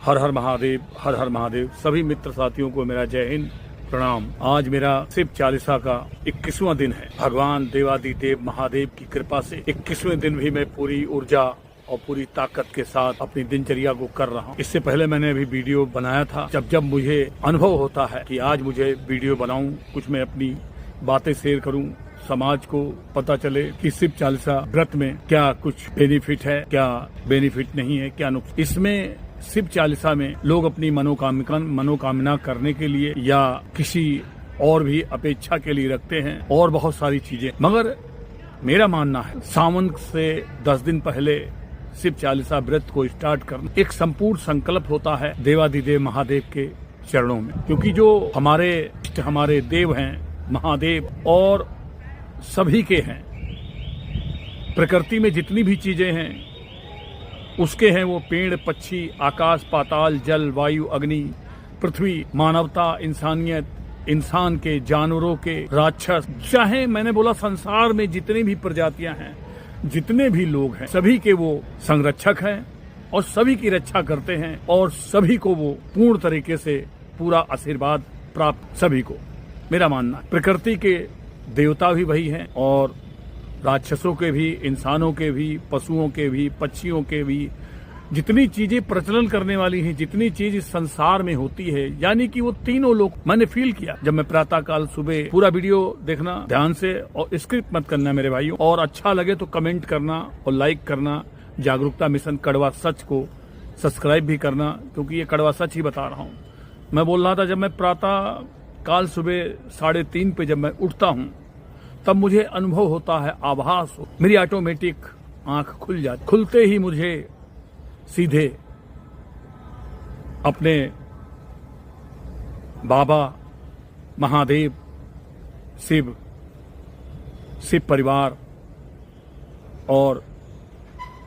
हर हर महादेव, हर हर महादेव। सभी मित्र साथियों को मेरा जय हिंद, प्रणाम। आज मेरा शिव चालीसा का 21वां दिन है। भगवान देवादिदेव महादेव की कृपा से 21वें दिन भी मैं पूरी ऊर्जा और पूरी ताकत के साथ अपनी दिनचर्या को कर रहा हूँ। इससे पहले मैंने अभी वीडियो बनाया था। जब मुझे अनुभव होता है कि आज मुझे वीडियो बनाऊं, कुछ मैं अपनी बातें शेयर करूं, समाज को पता चले कि शिव चालीसा व्रत में क्या कुछ बेनिफिट है, क्या बेनिफिट नहीं है, क्या नुकसान। इसमें शिव चालीसा में लोग अपनी मनोकामना करने के लिए या किसी और भी अपेक्षा के लिए रखते हैं और बहुत सारी चीजें। मगर मेरा मानना है सावन से 10 दिन पहले शिव चालीसा व्रत को स्टार्ट करना एक संपूर्ण संकल्प होता है देवादिदेव महादेव के चरणों में, क्योंकि जो हमारे देव हैं महादेव और सभी के हैं। प्रकृति में जितनी भी चीजें हैं उसके हैं। वो पेड़, पक्षी, आकाश, पाताल, जल, वायु, अग्नि, पृथ्वी, मानवता, इंसानियत, इंसान के, जानवरों के, राक्षस, चाहे मैंने बोला संसार में जितनी भी प्रजातियां हैं, जितने भी लोग हैं, सभी के वो संरक्षक हैं और सभी की रक्षा करते हैं और सभी को वो पूर्ण तरीके से पूरा आशीर्वाद प्राप्त। सभी को मेरा मानना है प्रकृति के देवता भी वही हैं और राक्षसों के भी, इंसानों के भी, पशुओं के भी, पक्षियों के भी, जितनी चीजें प्रचलन करने वाली हैं, जितनी चीज इस संसार में होती है, यानी कि वो तीनों लोग मैंने फील किया। जब मैं प्रातः काल सुबह, पूरा वीडियो देखना ध्यान से और स्क्रिप्ट मत करना मेरे भाइयों, और अच्छा लगे तो कमेंट करना और लाइक करना। जागरूकता मिशन कड़वा सच को सब्सक्राइब भी करना, क्योंकि ये कड़वा सच ही बता रहा हूँ। मैं बोल रहा था जब मैं प्रातः काल सुबह 3:30 पे जब मैं उठता हूँ तब मुझे अनुभव होता है, आभास हो, मेरी ऑटोमेटिक आंख खुल जाती। खुलते ही मुझे सीधे अपने बाबा महादेव, शिव परिवार और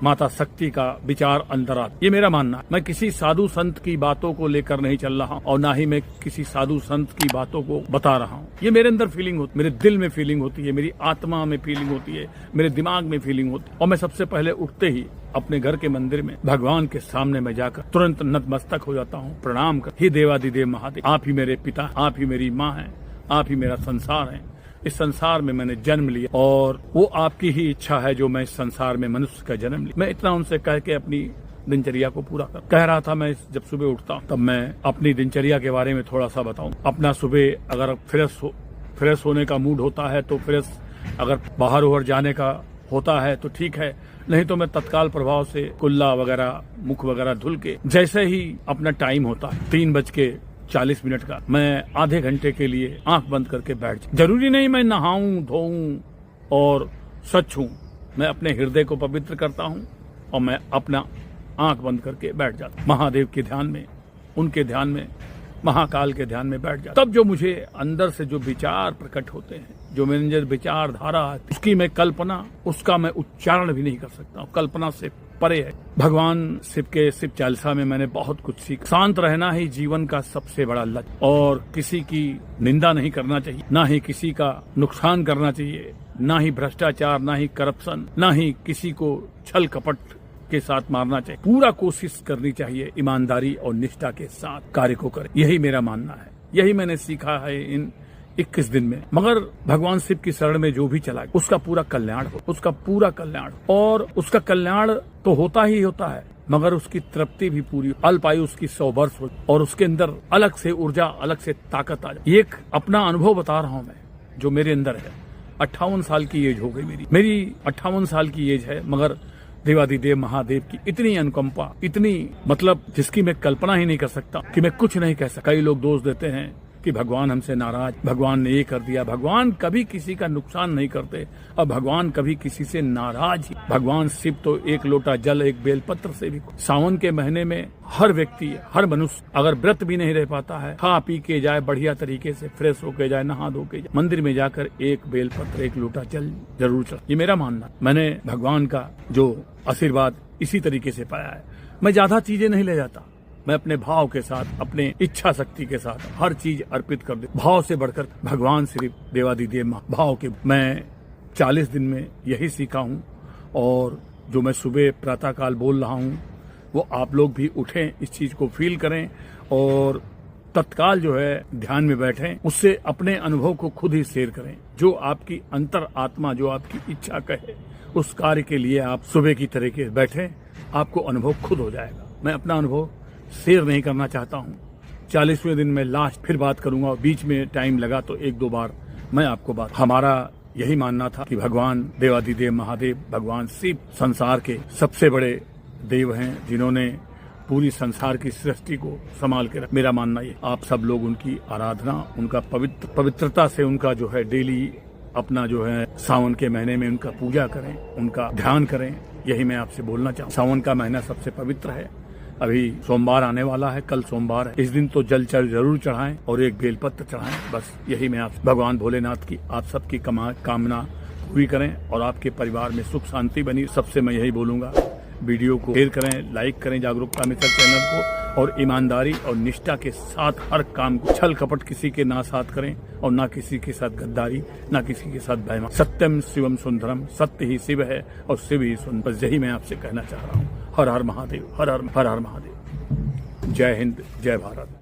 माता शक्ति का विचार अंदर आता। ये मेरा मानना है। मैं किसी साधु संत की बातों को लेकर नहीं चल रहा हूँ और ना ही मैं किसी साधु संत की बातों को बता रहा हूँ। ये मेरे अंदर फीलिंग होती, मेरे दिल में फीलिंग होती है, मेरी आत्मा में फीलिंग होती है, मेरे दिमाग में फीलिंग होती है। और मैं सबसे पहले उठते ही अपने घर के मंदिर में भगवान के सामने में जाकर तुरंत नतमस्तक हो जाता हूँ, प्रणाम कर। हे देवादिदेव महादेव, आप ही मेरे पिता, आप ही मेरी माँ है, आप ही मेरा संसार है। इस संसार में मैंने जन्म लिया और वो आपकी ही इच्छा है जो मैं इस संसार में मनुष्य का जन्म लिया। मैं इतना उनसे कह के अपनी दिनचर्या को पूरा कह रहा था। मैं जब सुबह उठता हूँ तब मैं अपनी दिनचर्या के बारे में थोड़ा सा बताऊं। अपना सुबह अगर फ्रेश होने का मूड होता है तो फ्रेश, अगर बाहर ओहर जाने का होता है तो ठीक है, नहीं तो मैं तत्काल प्रभाव से कुल्ला वगैरह, मुख वगैरह धुल के, जैसे ही अपना टाइम होता है 3:40 का, मैं आधे घंटे के लिए आंख बंद करके बैठ जाऊं। जरूरी नहीं मैं नहाऊं, धोऊं और स्वच्छ हूं। मैं अपने हृदय को पवित्र करता हूं और मैं अपना आंख बंद करके बैठ जाता हूं। महादेव के ध्यान में, उनके ध्यान में, महाकाल के ध्यान में बैठ जाता। तब जो मुझे अंदर से जो विचार प्रकट होते हैं, जो मेरे अंदर विचारधारा है, उसकी मैं कल्पना, उसका मैं उच्चारण भी नहीं कर सकता हूँ। कल्पना से परे है। भगवान शिव के शिव चालीसा में मैंने बहुत कुछ सीखा। शांत रहना ही जीवन का सबसे बड़ा लक्ष्य, और किसी की निंदा नहीं करना चाहिए, ना ही किसी का नुकसान करना चाहिए, ना ही भ्रष्टाचार, ना ही करप्शन, ना ही किसी को छल कपट के साथ मारना चाहिए। पूरा कोशिश करनी चाहिए ईमानदारी और निष्ठा के साथ कार्य को करें। यही मेरा मानना है, यही मैंने सीखा है इन 21 दिन में। मगर भगवान शिव की शरण में जो भी चला उसका पूरा कल्याण हो, उसका पूरा कल्याण, और उसका कल्याण तो होता ही होता है, मगर उसकी तृप्ति भी पूरी। अल्पायु उसकी 100 वर्ष हो और उसके अंदर अलग से ऊर्जा, अलग से ताकत आ जाए। एक अपना अनुभव बता रहा हूँ मैं, जो मेरे अंदर है। 58 साल की एज हो गई मेरी 58 साल की एज है, मगर देवादिदेव महादेव की इतनी अनुकंपा, इतनी मतलब जिसकी मैं कल्पना ही नहीं कर सकता, कि मैं कुछ नहीं कह सकता। कई लोग दोष देते हैं कि भगवान हमसे नाराज, भगवान ने ये कर दिया। भगवान कभी किसी का नुकसान नहीं करते और भगवान कभी किसी से नाराज ही। भगवान शिव तो एक लोटा जल, एक बेलपत्र से भी। सावन के महीने में हर व्यक्ति, हर मनुष्य अगर व्रत भी नहीं रह पाता है, खा पी के जाए, बढ़िया तरीके से फ्रेश होके जाए, नहा धो के जाए, मंदिर में जाकर एक बेलपत्र, एक लोटा जल जरूर चढ़ाए। ये मेरा मानना। मैंने भगवान का जो आशीर्वाद इसी तरीके से पाया है। मैं ज्यादा चीजें नहीं ले जाता, मैं अपने भाव के साथ, अपने इच्छा शक्ति के साथ हर चीज अर्पित कर दे। भाव से बढ़कर भगवान श्री देवादिदेव भाव के मैं 40 दिन में यही सीखा हूँ। और जो मैं सुबह प्रातः काल बोल रहा हूँ वो आप लोग भी उठें, इस चीज को फील करें और तत्काल जो है ध्यान में बैठें, उससे अपने अनुभव को खुद ही शेयर करें। जो आपकी अंतर आत्मा, जो आपकी इच्छा कहे, उस कार्य के लिए आप सुबह की तरह के बैठें, आपको अनुभव खुद हो जाएगा। मैं अपना अनुभव शेयर नहीं करना चाहता हूँ। 40वें दिन में लास्ट फिर बात करूंगा, बीच में टाइम लगा तो 1-2 बार मैं आपको बात। हमारा यही मानना था कि भगवान देवाधिदेव महादेव, भगवान शिव संसार के सबसे बड़े देव हैं, जिन्होंने पूरी संसार की सृष्टि को संभाल के रखा। मेरा मानना ये, आप सब लोग उनकी आराधना, उनका पवित्रता से उनका जो है डेली अपना जो है सावन के महीने में उनका पूजा करें, उनका ध्यान करें। यही मैं आपसे बोलना चाहूँ। सावन का महीना सबसे पवित्र है। अभी सोमवार आने वाला है, कल सोमवार है। इस दिन तो जल जरूर चढ़ाएं और एक बेलपत्र चढ़ाएं। बस यही मैं आप भगवान भोलेनाथ की आप सबकी कामना पूरी करें और आपके परिवार में सुख शांति बनी। सबसे मैं यही बोलूंगा, वीडियो को शेयर करें, लाइक करें जागरूकता मित्र चैनल को, और ईमानदारी और निष्ठा के साथ हर काम को, छल कपट किसी के ना साथ करें और ना किसी के साथ गद्दारी, ना किसी के साथ बेईमान। सत्यम शिवम सुंदरम, सत्य ही शिव है और शिव ही सुंदर। बस यही मैं आपसे कहना चाह रहा हूँ। हर हर महादेव, हर हर महादेव। जय हिंद, जय भारत।